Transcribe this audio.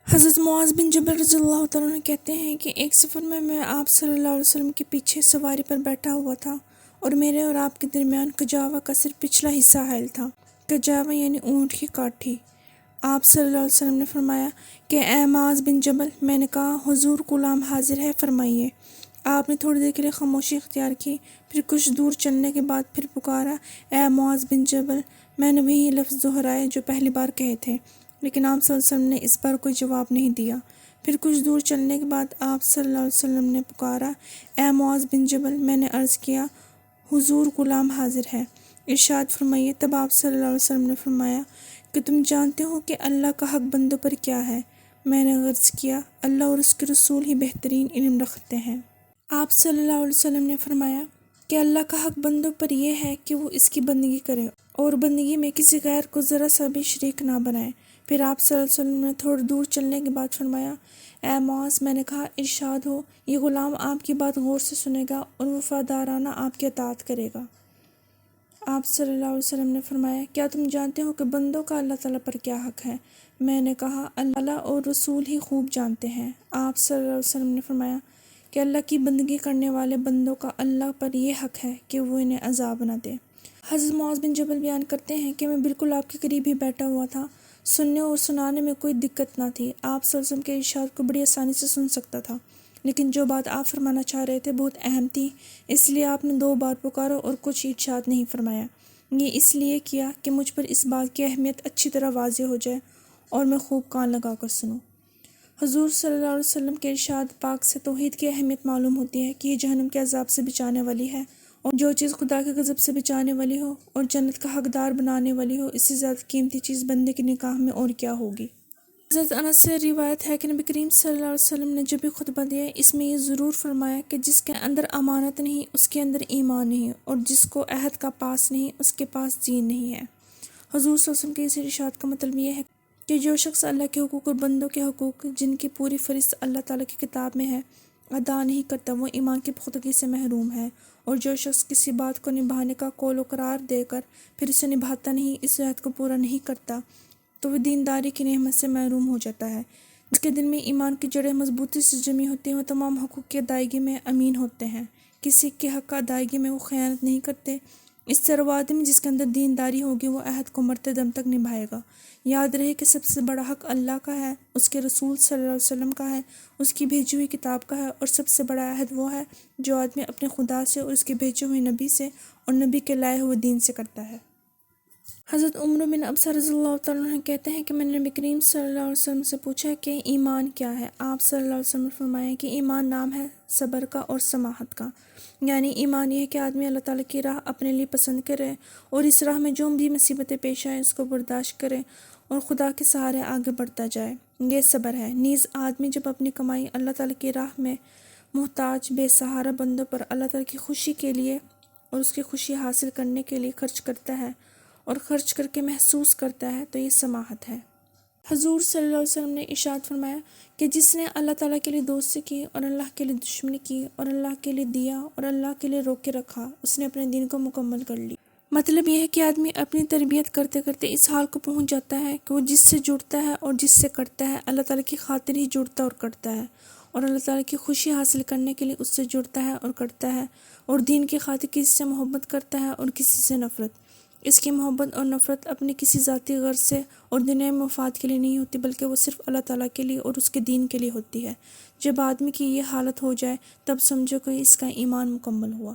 حضرت معاذ بن جبل رضی اللہ تعالیٰ عنہ کہتے ہیں کہ ایک سفر میں آپ صلی اللہ علیہ وسلم کے پیچھے سواری پر بیٹھا ہوا تھا اور میرے اور آپ کے درمیان کجاوا کا صرف پچھلا حصہ حائل تھا۔ کجاوا یعنی اونٹ کی کاٹھی۔ آپ صلی اللہ علیہ وسلم نے فرمایا کہ اے معاذ بن جبل، میں نے کہا حضور غلام حاضر ہے، فرمائیے۔ آپ نے تھوڑی دیر کے لیے خاموشی اختیار کی، پھر کچھ دور چلنے کے بعد پھر پکارا، اے معاذ بن جبل۔ میں نے وہی لفظ دہرائے جو پہلی بار کہے تھے، لیکن آپ صلی اللہ علیہ وسلم نے اس بار کوئی جواب نہیں دیا۔ پھر کچھ دور چلنے کے بعد آپ صلی اللہ علیہ وسلم نے پکارا، اے معاذ بن جبل۔ میں نے عرض کیا، حضور غلام حاضر ہے، ارشاد فرمائیے۔ تب آپ صلی اللہ علیہ وسلم نے فرمایا کہ تم جانتے ہو کہ اللہ کا حق بندوں پر کیا ہے؟ میں نے عرض کیا، اللہ اور اس کے رسول ہی بہترین علم رکھتے ہیں۔ آپ صلی اللہ علیہ وسلم نے فرمایا کہ اللہ کا حق بندوں پر یہ ہے کہ وہ اس کی بندگی کرے اور بندگی میں کسی غیر کو ذرا سا بھی شریک نہ بنائے۔ پھر آپ صلی اللہ علیہ وسلم نے تھوڑی دور چلنے کے بعد فرمایا، اے معاذ۔ میں نے کہا، ارشاد ہو، یہ غلام آپ کی بات غور سے سنے گا اور وفادارانہ آپ کی اطاعت کرے گا۔ آپ صلی اللہ علیہ وسلم نے فرمایا، کیا تم جانتے ہو کہ بندوں کا اللہ تعالیٰ پر کیا حق ہے؟ میں نے کہا، اللہ اور رسول ہی خوب جانتے ہیں۔ آپ صلی اللہ علیہ وسلم نے فرمایا کہ اللہ کی بندگی کرنے والے بندوں کا اللہ پر یہ حق ہے کہ وہ انہیں عذاب نہ دے۔ حضرت معاذ بن جبل بیان کرتے ہیں کہ میں بالکل آپ کے قریب ہی بیٹھا ہوا تھا، سننے اور سنانے میں کوئی دقت نہ تھی۔ آپ صلی اللہ علیہ وسلم کے ارشاد کو بڑی آسانی سے سن سکتا تھا، لیکن جو بات آپ فرمانا چاہ رہے تھے بہت اہم تھی، اس لیے آپ نے 2 بار پکارا اور کچھ ارشاد نہیں فرمایا۔ یہ اس لیے کیا کہ مجھ پر اس بات کی اہمیت اچھی طرح واضح ہو جائے اور میں خوب کان لگا کر سنوں۔ حضور صلی اللہ علیہ وسلم کے ارشاد پاک سے توحید کی اہمیت معلوم ہوتی ہے کہ یہ جہنم کے عذاب سے بچانے والی ہے، اور جو چیز خدا کے غضب سے بچانے والی ہو اور جنت کا حقدار بنانے والی ہو، اس سے زیادہ قیمتی چیز بندے کی نگاہ میں اور کیا ہوگی۔ حضرت انس سے روایت ہے کہ نبی کریم صلی اللہ علیہ وسلم نے جب بھی خطبہ دیا، اس میں یہ ضرور فرمایا کہ جس کے اندر امانت نہیں، اس کے اندر ایمان نہیں، اور جس کو عہد کا پاس نہیں، اس کے پاس دین نہیں ہے۔ حضور صلی اللہ علیہ وسلم کے اس ارشاد کا مطلب یہ ہے کہ جو شخص اللہ کے حقوق اور بندوں کے حقوق، جن کی پوری فہرست اللہ تعالیٰ کی کتاب میں ہے، ادا نہیں کرتا، وہ ایمان کی پختگی سے محروم ہے، اور جو شخص کسی بات کو نبھانے کا قول و قرار دے کر پھر اسے نبھاتا نہیں، اس عہد کو پورا نہیں کرتا، تو وہ دینداری کی نعمت سے محروم ہو جاتا ہے۔ جس کے دل میں ایمان کی جڑیں مضبوطی سے جمی ہوتی ہیں، وہ تمام حقوق کی ادائیگی میں امین ہوتے ہیں، کسی کے حق کا ادائیگی میں وہ خیانت نہیں کرتے۔ اس طرح وہ آدمی جس کے اندر دینداری ہوگی، وہ عہد کو مرتے دم تک نبھائے گا۔ یاد رہے کہ سب سے بڑا حق اللہ کا ہے، اس کے رسول صلی اللہ علیہ وسلم کا ہے، اس کی بھیجی ہوئی کتاب کا ہے، اور سب سے بڑا عہد وہ ہے جو آدمی اپنے خدا سے اور اس کے بھیجے ہوئے نبی سے اور نبی کے لائے ہوئے دین سے کرتا ہے۔ حضرت عمر بن ابسہ رضی اللہ تعالیٰ عنہ کہتے ہیں کہ میں نے نبی کریم صلی اللہ علیہ وسلم سے پوچھا کہ ایمان کیا ہے؟ آپ صلی اللہ علیہ وسلم نے فرمایا کہ ایمان نام ہے صبر کا اور سماحت کا، یعنی ایمان یہ ہے کہ آدمی اللہ تعالیٰ کی راہ اپنے لیے پسند کرے اور اس راہ میں جو بھی مصیبتیں پیش آئیں اس کو برداشت کرے اور خدا کے سہارے آگے بڑھتا جائے، یہ صبر ہے۔ نیز آدمی جب اپنی کمائی اللہ تعالیٰ کی راہ میں محتاج بے سہارا بندوں پر اللہ تعالیٰ کی خوشی کے لیے اور اس کی خوشی حاصل کرنے کے لیے خرچ کرتا ہے اور خرچ کر کے محسوس کرتا ہے، تو یہ سماحت ہے۔ حضور صلی اللہ علیہ وسلم نے ارشاد فرمایا کہ جس نے اللہ تعالیٰ کے لیے دوستی کی اور اللہ کے لیے دشمنی کی اور اللہ کے لیے دیا اور اللہ کے لیے روک کے رکھا، اس نے اپنے دین کو مکمل کر لی۔ مطلب یہ ہے کہ آدمی اپنی تربیت کرتے کرتے اس حال کو پہنچ جاتا ہے کہ وہ جس سے جڑتا ہے اور جس سے کرتا ہے، اللہ تعالیٰ کی خاطر ہی جڑتا اور کرتا ہے، اور اللہ تعالیٰ کی خوشی حاصل کرنے کے لیے اس سے جڑتا ہے اور کرتا ہے، اور دین کی خاطر کسی سے محبت کرتا ہے اور کسی سے نفرت۔ اس کی محبت اور نفرت اپنی کسی ذاتی غرض سے اور دنیاوی مفاد کے لیے نہیں ہوتی، بلکہ وہ صرف اللہ تعالیٰ کے لیے اور اس کے دین کے لیے ہوتی ہے۔ جب آدمی کی یہ حالت ہو جائے، تب سمجھو کہ اس کا ایمان مکمل ہوا۔